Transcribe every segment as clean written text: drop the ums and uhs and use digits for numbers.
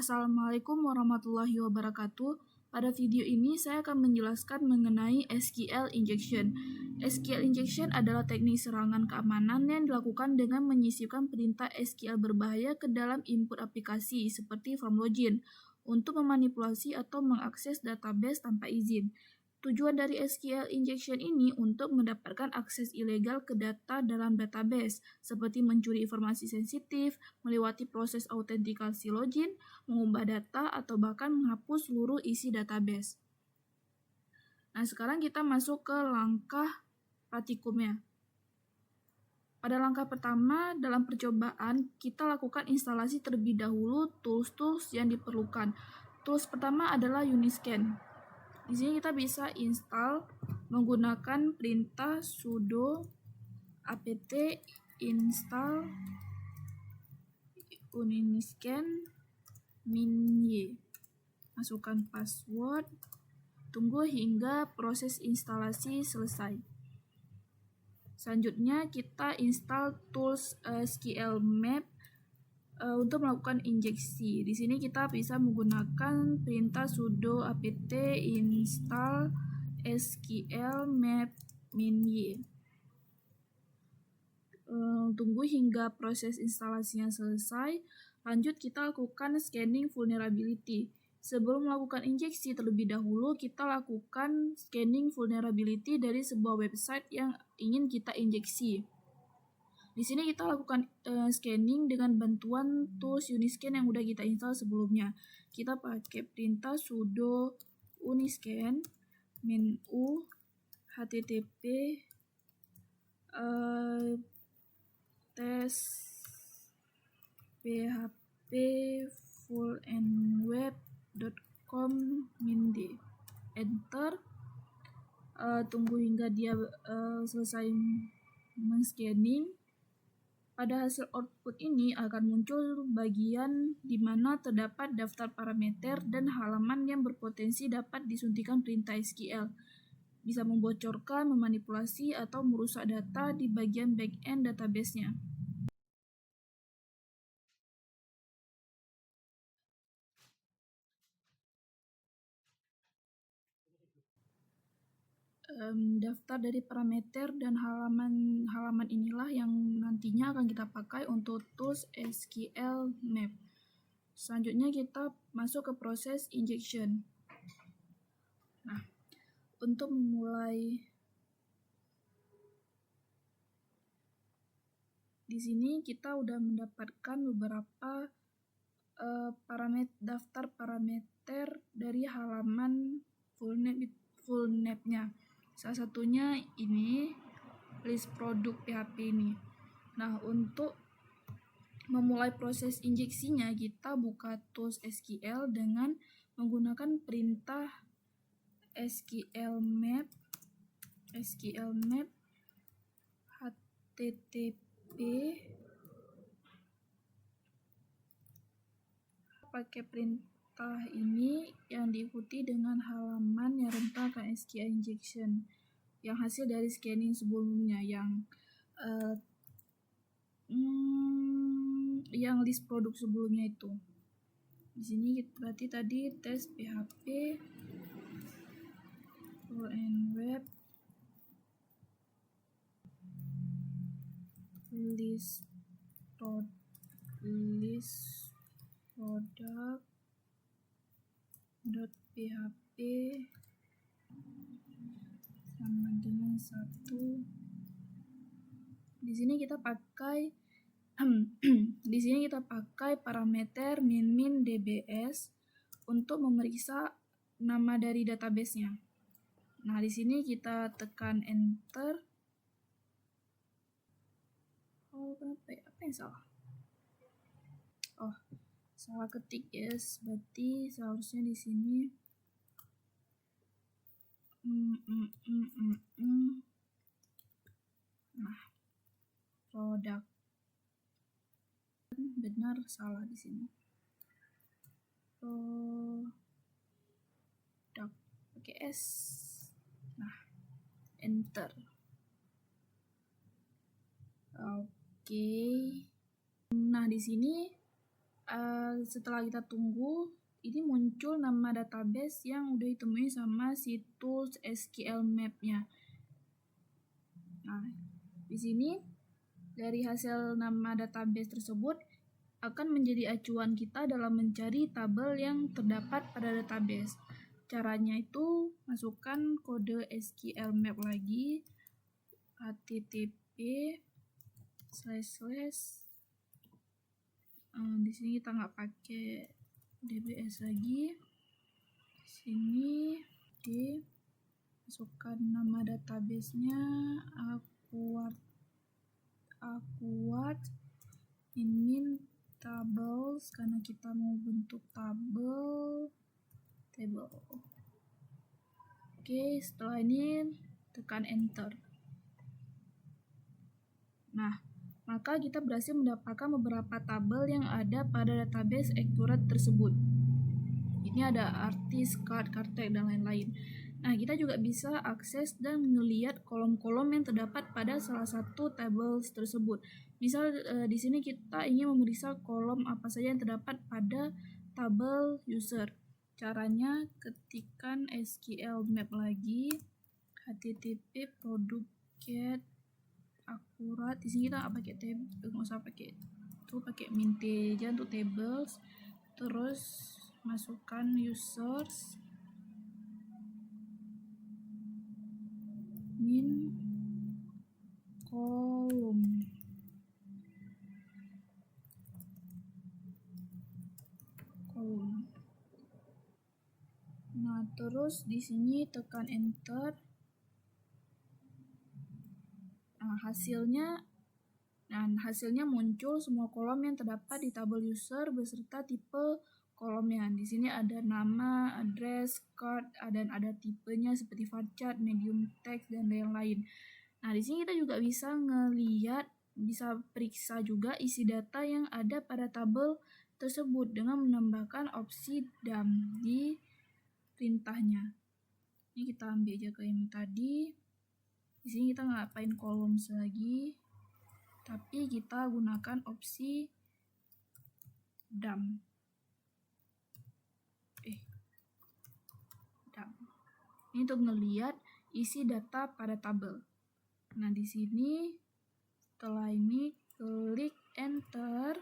Assalamualaikum warahmatullahi wabarakatuh. Pada video ini saya akan menjelaskan mengenai SQL injection. SQL injection adalah teknik serangan keamanan yang dilakukan dengan menyisipkan perintah SQL berbahaya ke dalam input aplikasi seperti form login untuk memanipulasi atau mengakses database tanpa izin. Tujuan dari SQL injection ini untuk mendapatkan akses ilegal ke data dalam database, seperti mencuri informasi sensitif, melewati proses autentikasi login, mengubah data, atau bahkan menghapus seluruh isi database. Nah, sekarang kita masuk ke langkah praktikumnya. Pada langkah pertama, dalam percobaan, kita lakukan instalasi terlebih dahulu tools-tools yang diperlukan. Tools pertama adalah Uniscan. Di sini kita bisa install menggunakan perintah sudo apt install uniscan -y. Masukkan password, tunggu hingga proses instalasi selesai. Selanjutnya kita install tools SQL Map untuk melakukan injeksi. Di sini kita bisa menggunakan perintah sudo apt install SQL Map -y. Tunggu hingga proses instalasinya selesai. Lanjut kita lakukan scanning vulnerability. Sebelum melakukan injeksi terlebih dahulu, kita lakukan scanning vulnerability dari sebuah website yang ingin kita injeksi. Di sini kita lakukan scanning dengan bantuan tools Uniscan yang udah kita install sebelumnya. Kita pakai perintah sudo uniscan -u http test php fullandweb.com -d. Enter. Tunggu hingga dia selesai men-scanning. Pada hasil output ini akan muncul bagian di mana terdapat daftar parameter dan halaman yang berpotensi dapat disuntikan perintah SQL. Bisa membocorkan, memanipulasi, atau merusak data di bagian back-end database-nya. Daftar dari parameter dan halaman inilah yang nantinya akan kita pakai untuk tools SQL Map. Selanjutnya kita masuk ke proses injection. Nah, untuk memulai di sini kita udah mendapatkan beberapa daftar parameter dari halaman fullnap-nya. Salah satunya ini list produk PHP ini. Nah, untuk memulai proses injeksinya, kita buka tools SQL dengan menggunakan perintah SQL Map http pakai perintah ini yang diikuti dengan halaman yang rentan akan SQL injection yang hasil dari scanning sebelumnya yang list produk sebelumnya itu. Di sini berarti tadi tes PHP fullandweb list product.php sama dengan 1. Di sini kita pakai parameter min dbs untuk memeriksa nama dari database-nya. Nah, di sini kita tekan enter. Kenapa ya? Apa yang salah? Salah ketik, yes. Berarti seharusnya di sini nah, produk. Benar, salah di sini. Produk pakai S. Nah, enter. Oke. Nah, di sini Setelah kita tunggu, ini muncul nama database yang udah ditemui sama si tools SQL Map-nya. Nah, di sini dari hasil nama database tersebut akan menjadi acuan kita dalam mencari tabel yang terdapat pada database. Caranya itu masukkan kode SQL Map lagi, http / di sini kita nggak pakai DBS lagi. Di sini masukkan nama databasenya Aquart admin tables karena kita mau bentuk tabel. Oke, setelah ini tekan enter. Nah, maka kita berhasil mendapatkan beberapa tabel yang ada pada database Accurate tersebut. Ini ada artis, card, kartek, dan lain-lain. Nah, kita juga bisa akses dan melihat kolom-kolom yang terdapat pada salah satu tables tersebut. Misal di sini kita ingin memeriksa kolom apa saja yang terdapat pada tabel user. Caranya ketikkan SQL Map lagi, http product get akurat. Di sini kita nggak pakai table, nggak usah pakai itu, pakai min t aja untuk tables. Terus masukkan users min kolom. Nah, terus di sini tekan enter. Nah, hasilnya muncul semua kolom yang terdapat di tabel user beserta tipe kolomnya. Di sini ada nama, address, card, dan ada tipenya seperti varchar, medium text, dan lain-lain. Nah, di sini kita juga bisa bisa periksa juga isi data yang ada pada tabel tersebut dengan menambahkan opsi dump di perintahnya. Ini kita ambil aja ke yang tadi. Di sini kita nggak apain kolom lagi, tapi kita gunakan opsi dump. Dump. Ini untuk ngelihat isi data pada tabel. Nah, di sini setelah ini klik enter.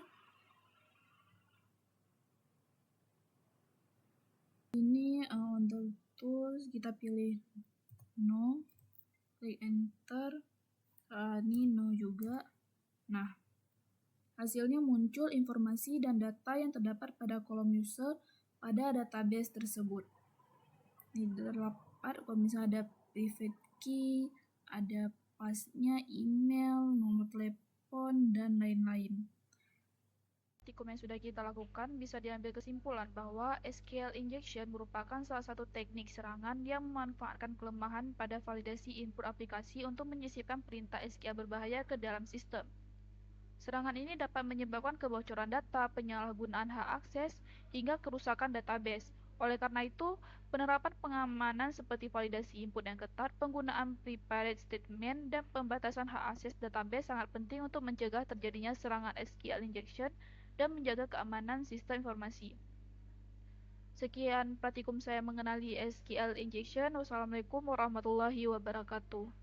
Ini on the tools kita pilih no, klik enter. Ini no juga. Nah, hasilnya muncul informasi dan data yang terdapat pada kolom user pada database tersebut. Ini terdapat kalau misalnya ada private key, ada passnya, email, nomor telepon, dan lain-lain. Praktikum yang sudah kita lakukan bisa diambil kesimpulan bahwa SQL injection merupakan salah satu teknik serangan yang memanfaatkan kelemahan pada validasi input aplikasi untuk menyisipkan perintah SQL berbahaya ke dalam sistem. Serangan ini dapat menyebabkan kebocoran data, penyalahgunaan hak akses, hingga kerusakan database. Oleh karena itu, penerapan pengamanan seperti validasi input yang ketat, penggunaan prepared statement, dan pembatasan hak akses database sangat penting untuk mencegah terjadinya serangan SQL injection dan menjaga keamanan sistem informasi. Sekian praktikum saya mengenali SQL injection. Wassalamualaikum warahmatullahi wabarakatuh.